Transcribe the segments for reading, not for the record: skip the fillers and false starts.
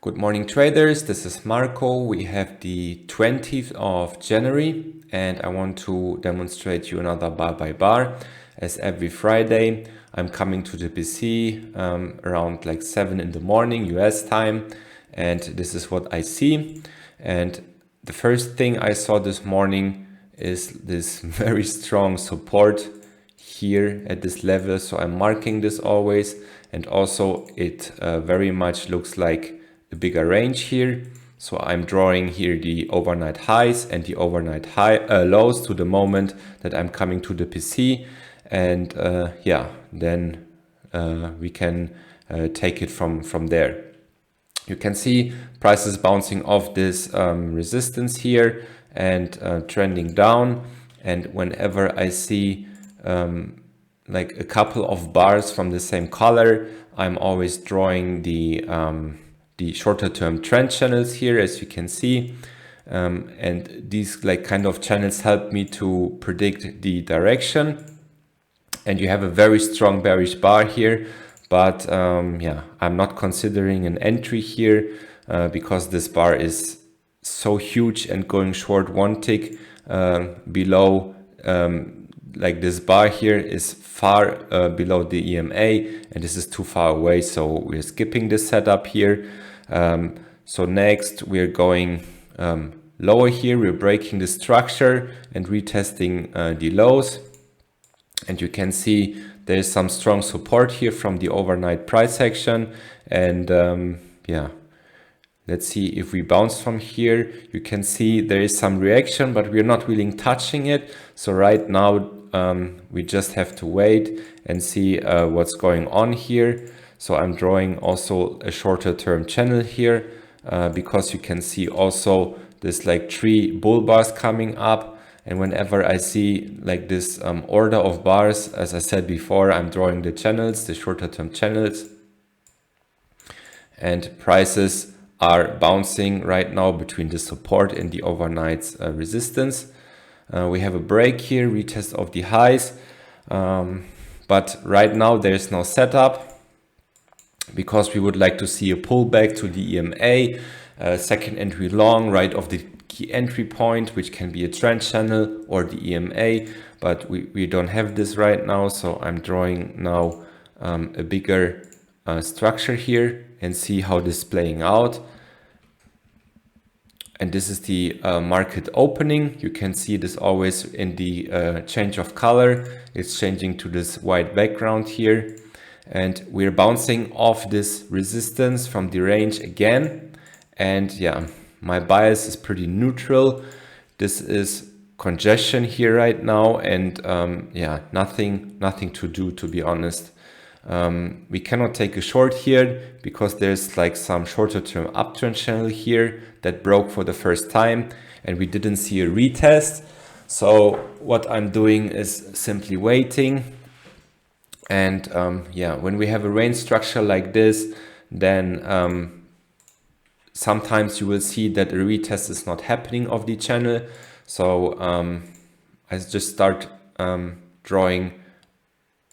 Good morning, traders. This is Marco. We have the 20th of January and I want to demonstrate you another bar by bar. As every Friday, I'm coming to the PC around like 7 in the morning US time, and this is what I see. And the first thing I saw this morning is this very strong support here at this level, so I'm marking this always. And also it very much looks like a bigger range here, so I'm drawing here the overnight highs and the overnight lows to the moment that I'm coming to the PC, and then we can take it from there. You can see prices bouncing off this resistance here and trending down, and whenever I see like a couple of bars from the same color, I'm always drawing the shorter term trend channels here, as you can see, and these like kind of channels help me to predict the direction. And you have a very strong bearish bar here, but I'm not considering an entry here because this bar is so huge, and going short one tick below like this bar here is far below the EMA, and this is too far away, so we're skipping this setup here. So next we're going lower here, we're breaking the structure and retesting the lows, and you can see there's some strong support here from the overnight price action. And let's see if we bounce from here. You can see there is some reaction, but we're not really touching it. So right now we just have to wait and see what's going on here. So I'm drawing also a shorter term channel here because you can see also this like 3 bull bars coming up. And whenever I see like this order of bars, as I said before, I'm drawing the channels, the shorter term channels. And prices are bouncing right now between the support and the overnight resistance. We have a break here, retest of the highs, but right now there's no setup because we would like to see a pullback to the EMA, second entry long right of the key entry point, which can be a trend channel or the EMA, but we don't have this right now. So I'm drawing now a bigger structure here and see how this is playing out. And this is the market opening. You can see this always in the change of color. It's changing to this white background here. And we're bouncing off this resistance from the range again. And yeah, my bias is pretty neutral. This is congestion here right now. And nothing to do, to be honest. We cannot take a short here because there's like some shorter term uptrend channel here that broke for the first time, and we didn't see a retest. So what I'm doing is simply waiting. And when we have a range structure like this, then sometimes you will see that a retest is not happening of the channel. So I just start drawing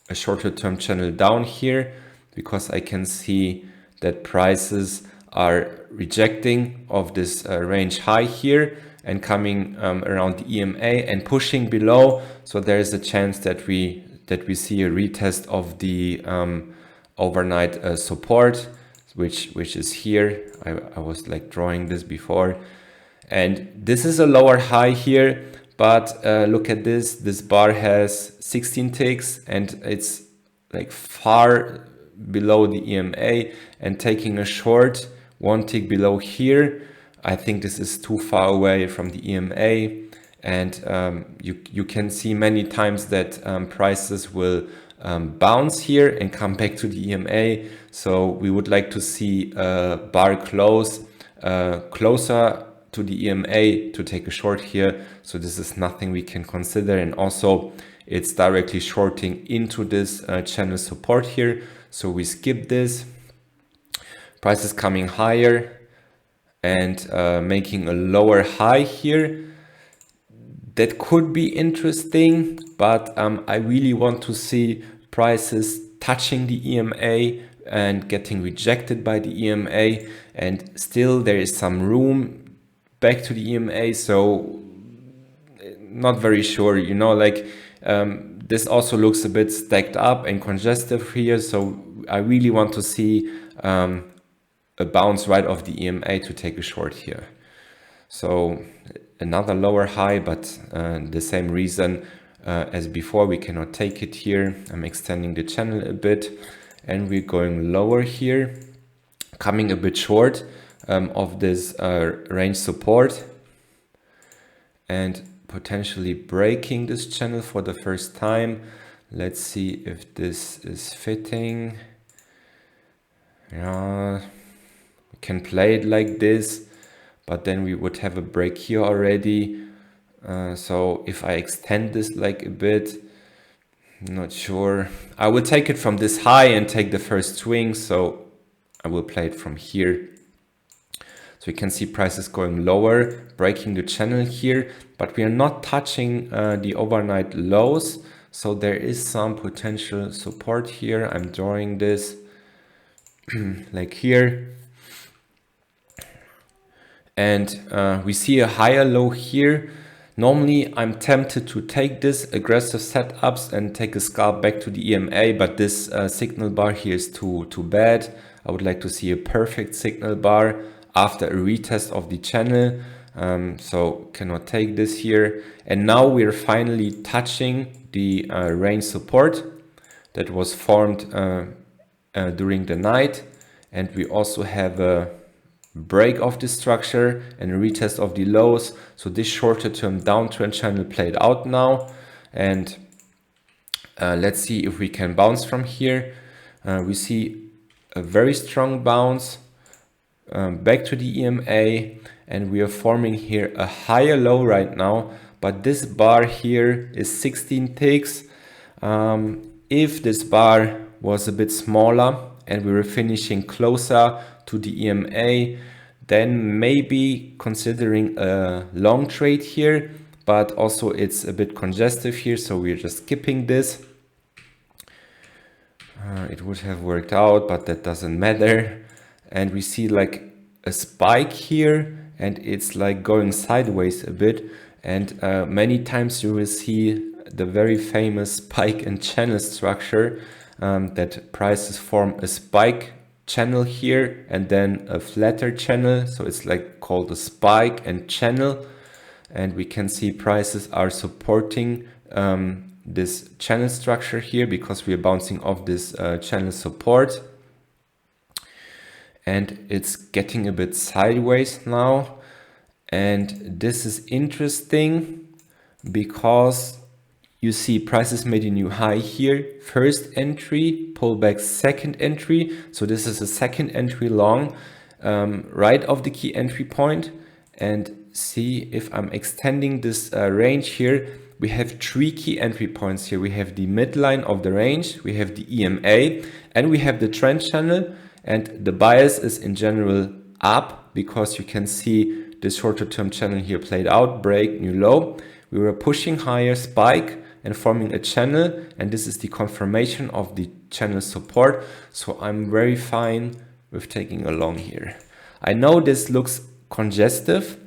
a shorter term channel down here because I can see that prices are rejecting of this range high here and coming around the EMA and pushing below. So there is a chance that we see a retest of the overnight support, which is here. I was like drawing this before, and this is a lower high here. But look at this bar has 16 ticks and it's like far below the EMA, and taking a short one tick below here, I think this is too far away from the EMA. And you can see many times that prices will bounce here and come back to the EMA. So we would like to see a bar close closer to the EMA to take a short here. So this is nothing we can consider, and also it's directly shorting into this channel support here, so we skip this. Price is coming higher and making a lower high here. That could be interesting, but I really want to see prices touching the EMA and getting rejected by the EMA, and still there is some room back to the EMA. So not very sure, you know, like this also looks a bit stacked up and congestive here. So I really want to see a bounce right off the EMA to take a short here. So another lower high, but the same reason as before, we cannot take it here. I'm extending the channel a bit and we're going lower here, coming a bit short of this range support and potentially breaking this channel for the first time. Let's see if this is fitting. Yeah, we can play it like this, but then we would have a break here already. So if I extend this like a bit, not sure. I will take it from this high and take the first swing. So I will play it from here. So you can see prices going lower, breaking the channel here, but we are not touching the overnight lows. So there is some potential support here. I'm drawing this like here. And we see a higher low here. Normally, I'm tempted to take this aggressive setups and take a scalp back to the EMA, but this signal bar here is too bad. I would like to see a perfect signal bar after a retest of the channel. So cannot take this here. And now we're finally touching the range support that was formed during the night. And we also have a break of the structure and a retest of the lows. So this shorter term downtrend channel played out now. And let's see if we can bounce from here. We see a very strong bounce back to the EMA, and we are forming here a higher low right now. But this bar here is 16 ticks. If this bar was a bit smaller and we were finishing closer to the EMA, then maybe considering a long trade here, but also it's a bit congestive here, so we're just skipping this. It would have worked out, but that doesn't matter. And we see like a spike here, and it's like going sideways a bit. And many times you will see the very famous spike and channel structure, that prices form a spike channel here and then a flatter channel. So it's like called a spike and channel. And we can see prices are supporting this channel structure here because we are bouncing off this channel support. And it's getting a bit sideways now. And this is interesting because you see prices made a new high here, first entry, pullback, second entry. So this is a second entry long, right of the key entry point. And see if I'm extending this range here, we have three key entry points here. We have the midline of the range, we have the EMA, and we have the trend channel. And the bias is in general up because you can see the shorter term channel here played out, break, new low. We were pushing higher, spike and forming a channel, and this is the confirmation of the channel support. So I'm very fine with taking a long here. I know this looks congestive,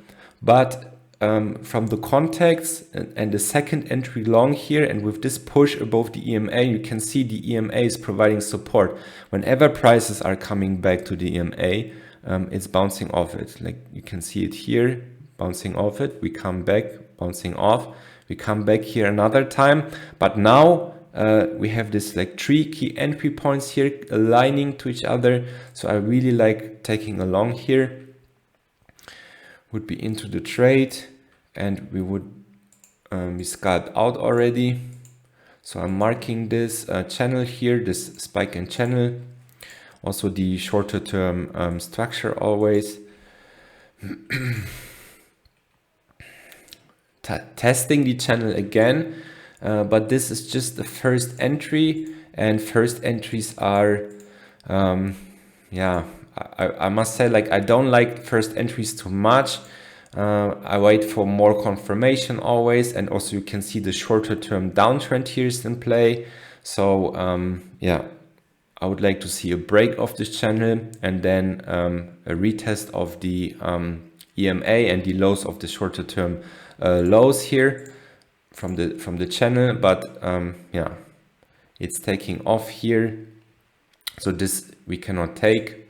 but from the context and the second entry long here, and with this push above the EMA, you can see the EMA is providing support. Whenever prices are coming back to the EMA, it's bouncing off it. Like you can see it here, bouncing off it. We come back, bouncing off. We come back here another time. But now we have this like three key entry points here aligning to each other. So I really like taking a long here. Would be into the trade, and we would be scalped out already. So I'm marking this channel here, this spike and channel. Also the shorter term structure always. Testing the channel again, but this is just the first entry, and first entries are, yeah, I must say, like, I don't like first entries too much. I wait for more confirmation always, and also you can see the shorter term downtrend here is in play. So yeah, I would like to see a break of this channel and then a retest of the EMA and the lows of the shorter term lows here from the channel. But yeah, it's taking off here, so this we cannot take,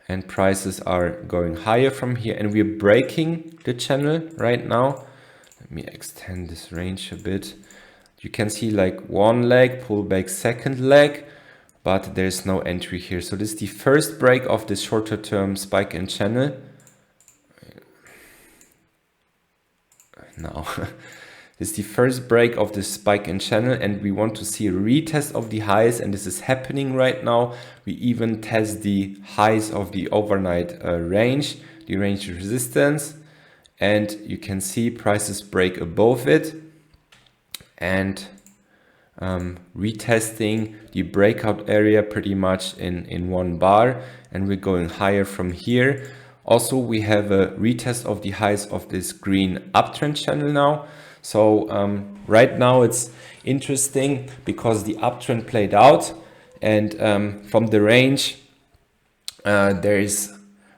and prices are going higher from here, and we're breaking the channel right now. Let me extend this range a bit. You can see like one leg, pull back, second leg, but there's no entry here. So this is the first break of this shorter term spike and channel. Now, this is the first break of this spike and channel, and we want to see a retest of the highs, and this is happening right now. We even test the highs of the overnight range, the range resistance, and you can see prices break above it and retesting the breakout area pretty much in one bar, and we're going higher from here. Also, we have a retest of the highs of this green uptrend channel now. So right now it's interesting because the uptrend played out, and from the range there is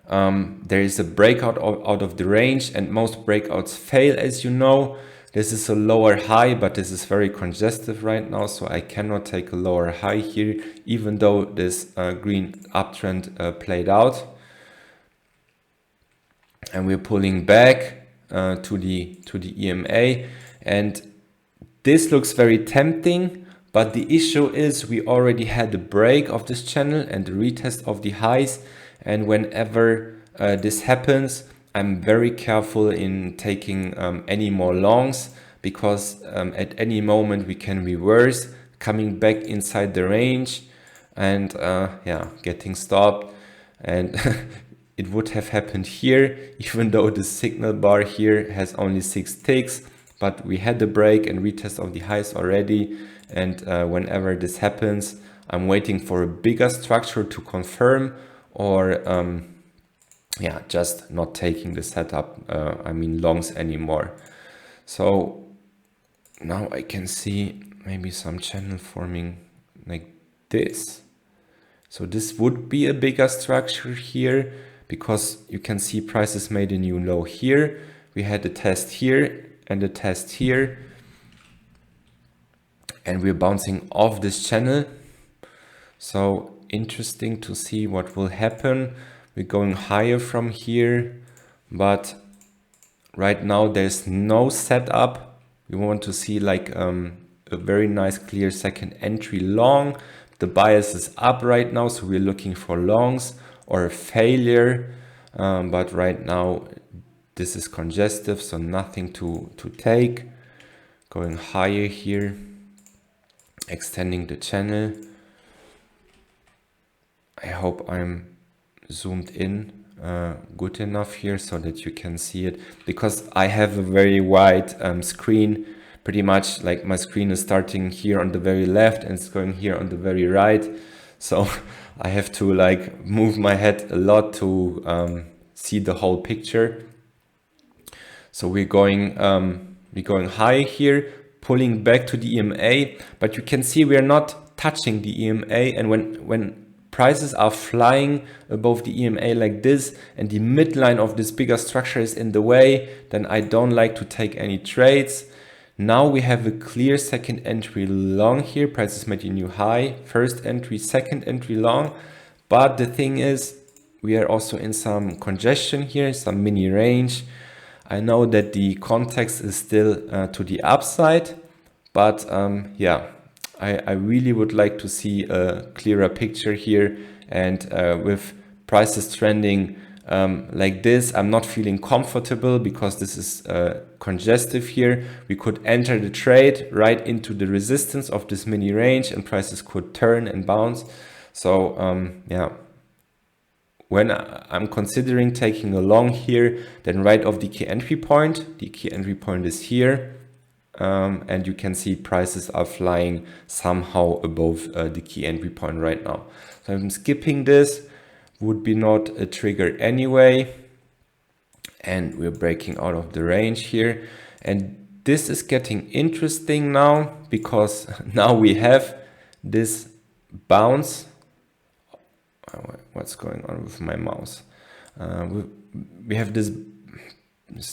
a breakout out of the range, and most breakouts fail, as you know. This is a lower high, but this is very congestive right now, so I cannot take a lower high here, even though this green uptrend played out. And we're pulling back to the EMA, and this looks very tempting, but the issue is we already had the break of this channel and the retest of the highs, and whenever this happens, I'm very careful in taking any more longs, because at any moment we can reverse, coming back inside the range and yeah, getting stopped. And it would have happened here, even though the signal bar here has only 6 ticks, but we had the break and retest of the highs already. And whenever this happens, I'm waiting for a bigger structure to confirm, or yeah, just not taking the setup, I mean longs anymore. So now I can see maybe some channel forming like this. So this would be a bigger structure here, because you can see prices made a new low here. We had a test here and a test here, and we're bouncing off this channel. So interesting to see what will happen. We're going higher from here, but right now there's no setup. We want to see like a very nice clear second entry long. The bias is up right now, so we're looking for longs or a failure, but right now this is congestive, so nothing to take. Going higher here, extending the channel. I hope I'm zoomed in good enough here so that you can see it, because I have a very wide screen. Pretty much like my screen is starting here on the very left and it's going here on the very right, so I have to like move my head a lot to see the whole picture. So we're going high here, pulling back to the EMA, but you can see we're not touching the EMA, and when prices are flying above the EMA like this and the midline of this bigger structure is in the way, then I don't like to take any trades. Now we have a clear second entry long here. Prices made a new high, first entry, second entry long. But the thing is, we are also in some congestion here, some mini range. I know that the context is still to the upside, but yeah, I really would like to see a clearer picture here. And with prices trending like this, I'm not feeling comfortable, because this is congestive here. We could enter the trade right into the resistance of this mini range and prices could turn and bounce. So yeah, when I'm considering taking a long here, then right off the key entry point. The key entry point is here. And you can see prices are flying somehow above the key entry point right now. So I'm skipping this, would be not a trigger anyway. And we're breaking out of the range here. And this is getting interesting now, because now we have this bounce. What's going on with my mouse? We have this,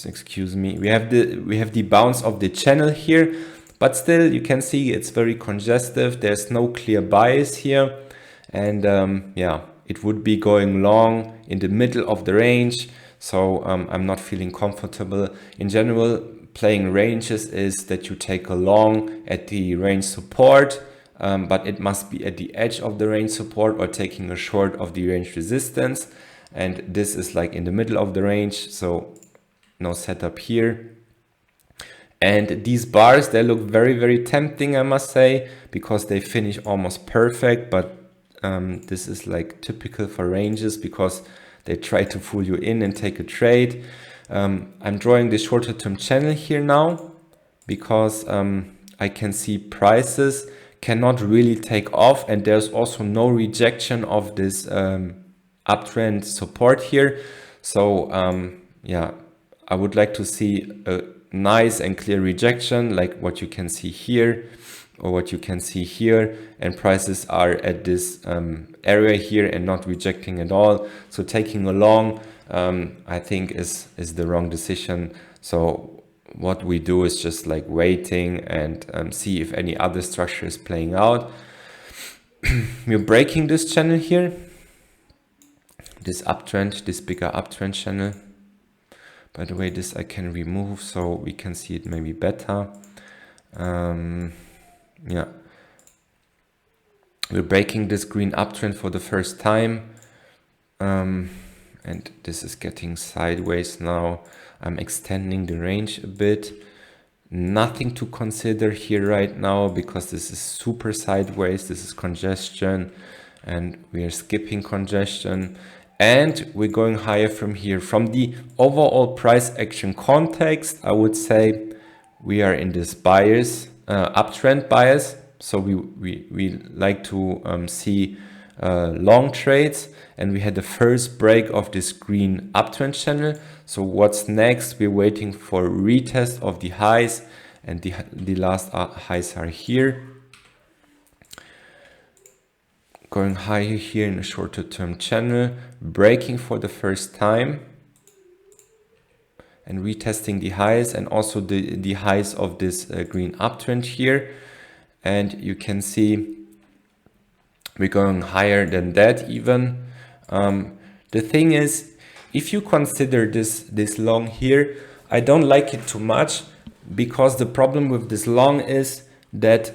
excuse me, we have the bounce of the channel here, but still you can see it's very congestive. There's no clear bias here, and yeah, it would be going long in the middle of the range. So I'm not feeling comfortable. In general, playing ranges is that you take a long at the range support, but it must be at the edge of the range support, or taking a short of the range resistance. And this is like in the middle of the range, so no setup here. And these bars, they look very, very tempting, I must say, because they finish almost perfect. But this is like typical for ranges, because they try to fool you in and take a trade. I'm drawing the shorter term channel here now, because I can see prices cannot really take off, and there's also no rejection of this uptrend support here. So yeah, I would like to see a nice and clear rejection, like what you can see here, or what you can see here, and prices are at this area here and not rejecting at all. So taking a long, I think is the wrong decision. So what we do is just like waiting and see if any other structure is playing out. We're breaking this channel here, this uptrend, this bigger uptrend channel. By the way, this I can remove so we can see it maybe better. Yeah, we're breaking this green uptrend for the first time, and this is getting sideways now. I'm extending the range a bit. Nothing to consider here right now, because this is super sideways. This is congestion, and we are skipping congestion, and we're going higher from here. From the overall price action context, I would say we are in this bias, uptrend bias. So we like to see long trades, and we had the first break of this green uptrend channel. So what's next? We're waiting for retest of the highs, and the last highs are here. Going higher here in a shorter term channel, breaking for the first time, and retesting the highs, and also the highs of this green uptrend here. And you can see we're going higher than that even. The thing is, if you consider this long here, I don't like it too much, because the problem with this long is that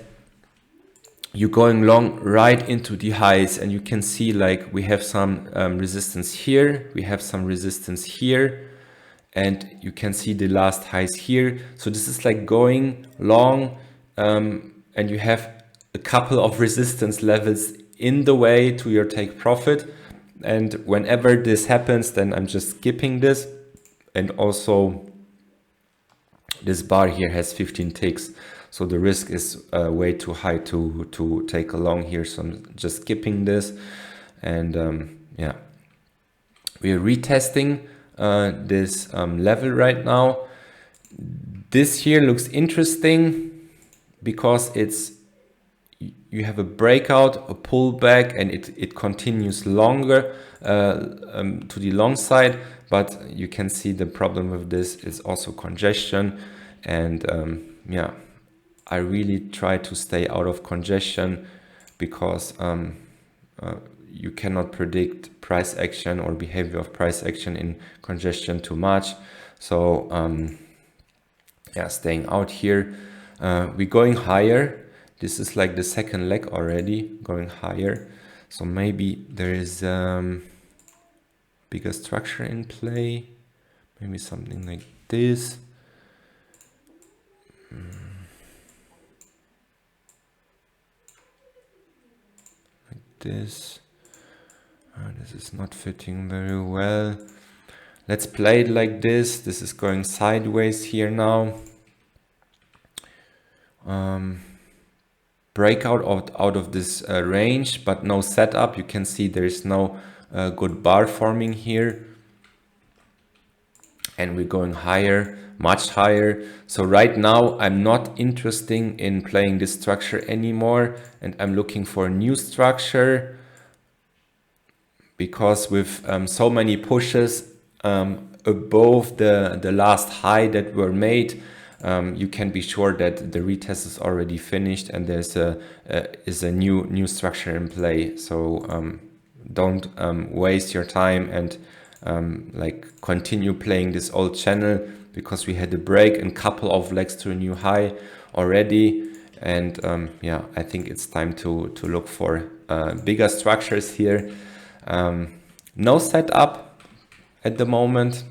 you're going long right into the highs, and you can see like we have some resistance here, we have some resistance here, and you can see the last highs here. So this is like going long, and you have a couple of resistance levels in the way to your take profit. And whenever this happens, then I'm just skipping this. And also this bar here has 15 ticks, so the risk is way too high to take a long here. So I'm just skipping this. And yeah, we're retesting this level right now. This here looks interesting, because you have a breakout, a pullback, and it continues longer to the long side. But you can see the problem with this is also congestion. And yeah, I really try to stay out of congestion, because you cannot predict price action or behavior of price action in congestion too much. So yeah, staying out here. We're going higher. This is like the second leg already going higher. So maybe there is bigger structure in play. Maybe something like this. Like this. This is not fitting very well. Let's play it like this. This is going sideways here now. Breakout out of this range, but no setup. You can see there is no good bar forming here. and we're going higher, much higher. So right now I'm not interested in playing this structure anymore, and I'm looking for a new structure, because with so many pushes above the last high that were made, you can be sure that the retest is already finished and there's a new structure in play. So don't waste your time and like continue playing this old channel, because we had a break and couple of legs to a new high already. And yeah, I think it's time to look for bigger structures here. No setup at the moment.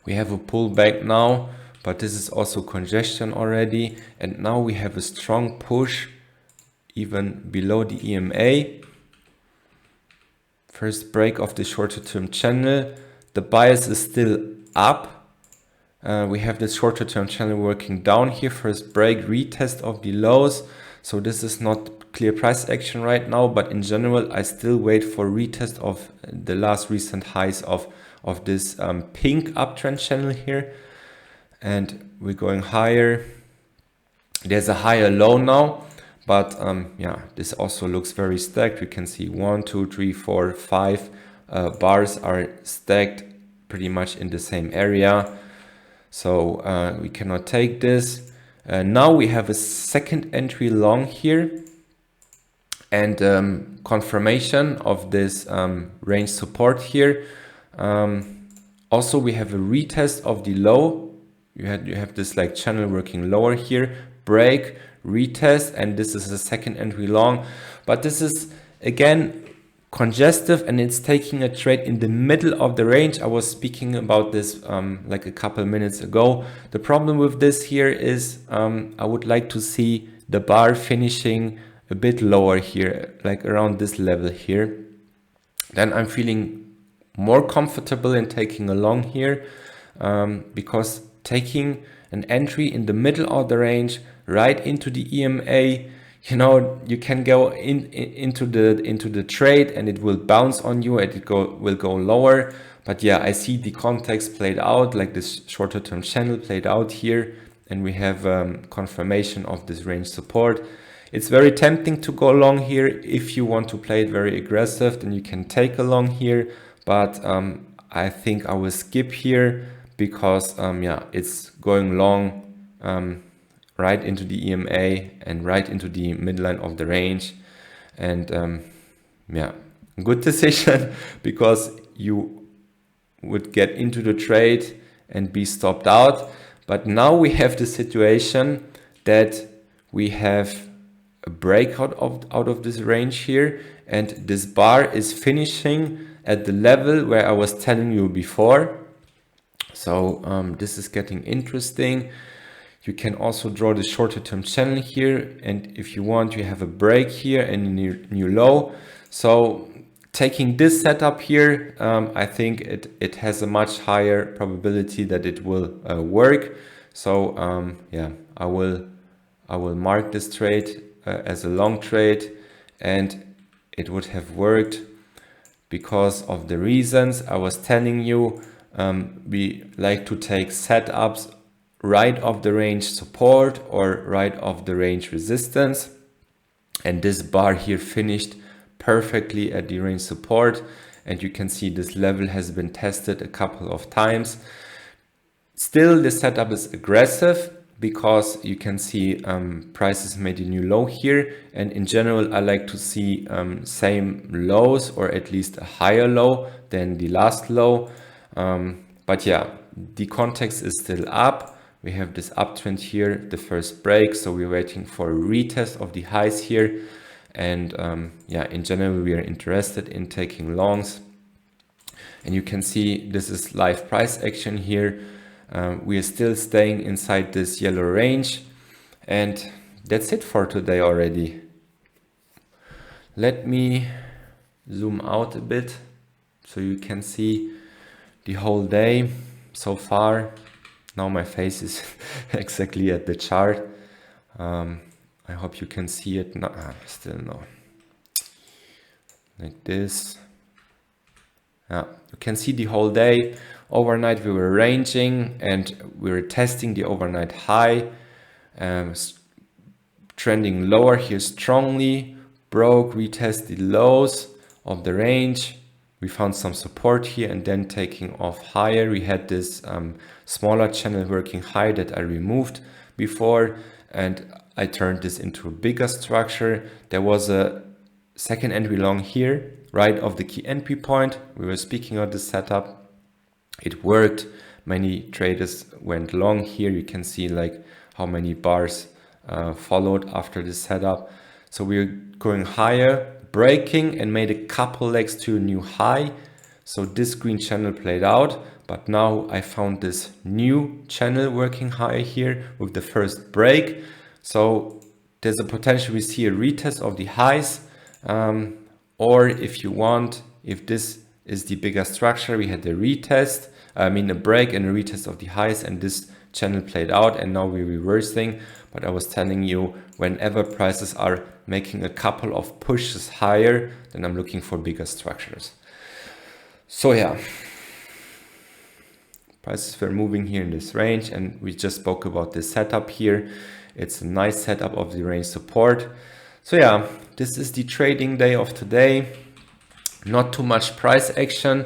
We have a pullback now, but this is also congestion already. And now we have a strong push even below the EMA. First break of the shorter term channel. The bias is still up. We have the shorter term channel working down here. First break, retest of the lows. So this is not clear price action right now, but in general, I still wait for retest of the last recent highs of this pink uptrend channel here. And we're going higher. There's a higher low now, but yeah, this also looks very stacked. We can see 1, 2, 3, 4, 5 bars are stacked pretty much in the same area. So we cannot take this. Now we have a second entry long here, and confirmation of this range support here. Also, we have a retest of the low. You have this like channel working lower here, break, retest, and this is a second entry long. But this is again congestive, and it's taking a trade in the middle of the range. I was speaking about this like a couple minutes ago. The problem with this here is I would like to see the bar finishing a bit lower here, like around this level here. Then I'm feeling more comfortable in taking a long here, because taking an entry in the middle of the range right into the EMA, you know, you can go into the trade and it will bounce on you and it will go lower. But yeah, I see the context played out, like this shorter term channel played out here, and we have confirmation of this range support. It's very tempting to go long here. If you want to play it very aggressive, then you can take a long here, but I think I will skip here, because yeah, it's going long right into the EMA and right into the midline of the range. And yeah, good decision, because you would get into the trade and be stopped out. But now we have the situation that we have a breakout out of this range here, and this bar is finishing at the level where I was telling you before. So this is getting interesting. You can also draw the shorter term channel here, and if you want, you have a break here and a new low. So taking this setup here, I think it has a much higher probability that it will work. So yeah, I will mark this trade as a long trade, and it would have worked because of the reasons I was telling you. We like to take setups right of the range support or right of the range resistance, and this bar here finished perfectly at the range support, and you can see this level has been tested a couple of times. Still, the setup is aggressive, because you can see prices made a new low here, and in general I like to see same lows, or at least a higher low than the last low. But yeah, the context is still up. We have this uptrend here, the first break, so we're waiting for a retest of the highs here. And yeah, in general we are interested in taking longs, and you can see this is live price action here. We are still staying inside this yellow range, and that's it for today already. Let me zoom out a bit so you can see the whole day so far. Now my face is exactly at the chart. I hope you can see it. No, still no. Like this. Yeah, you can see the whole day. Overnight we were ranging and we were testing the overnight high, trending lower here strongly, broke, retested lows of the range. We found some support here and then taking off higher. We had this smaller channel working high that I removed before, and I turned this into a bigger structure. There was a second entry long here, right of the key entry point. We were speaking of this setup. It worked. Many traders went long here. You can see like how many bars followed after this setup. So we're going higher, breaking, and made a couple legs to a new high. So this green channel played out, but now I found this new channel working high here with the first break. So there's a potential we see a retest of the highs, or if you want, if this is the bigger structure, we had a retest, a break and a retest of the highs, and this channel played out, and now we're reversing. But I was telling you, whenever prices are making a couple of pushes higher, then I'm looking for bigger structures. So yeah, prices were moving here in this range, and we just spoke about this setup here. It's a nice setup of the range support. So yeah, this is the trading day of today. Not too much price action.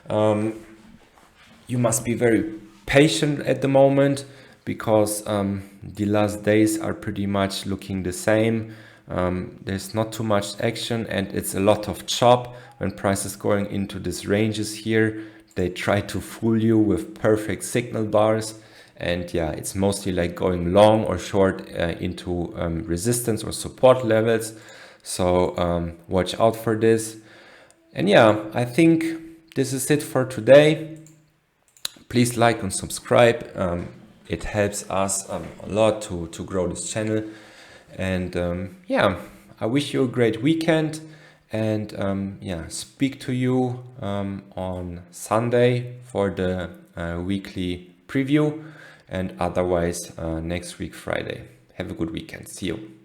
You must be very patient at the moment, because the last days are pretty much looking the same. There's not too much action, and it's a lot of chop. When prices going into these ranges here, they try to fool you with perfect signal bars, and yeah, it's mostly like going long or short into resistance or support levels. So watch out for this. And yeah, I think this is it for today. Please like and subscribe. It helps us a lot to grow this channel. And yeah, I wish you a great weekend. And yeah, speak to you on Sunday for the weekly preview. And otherwise next week, Friday. Have a good weekend. See you.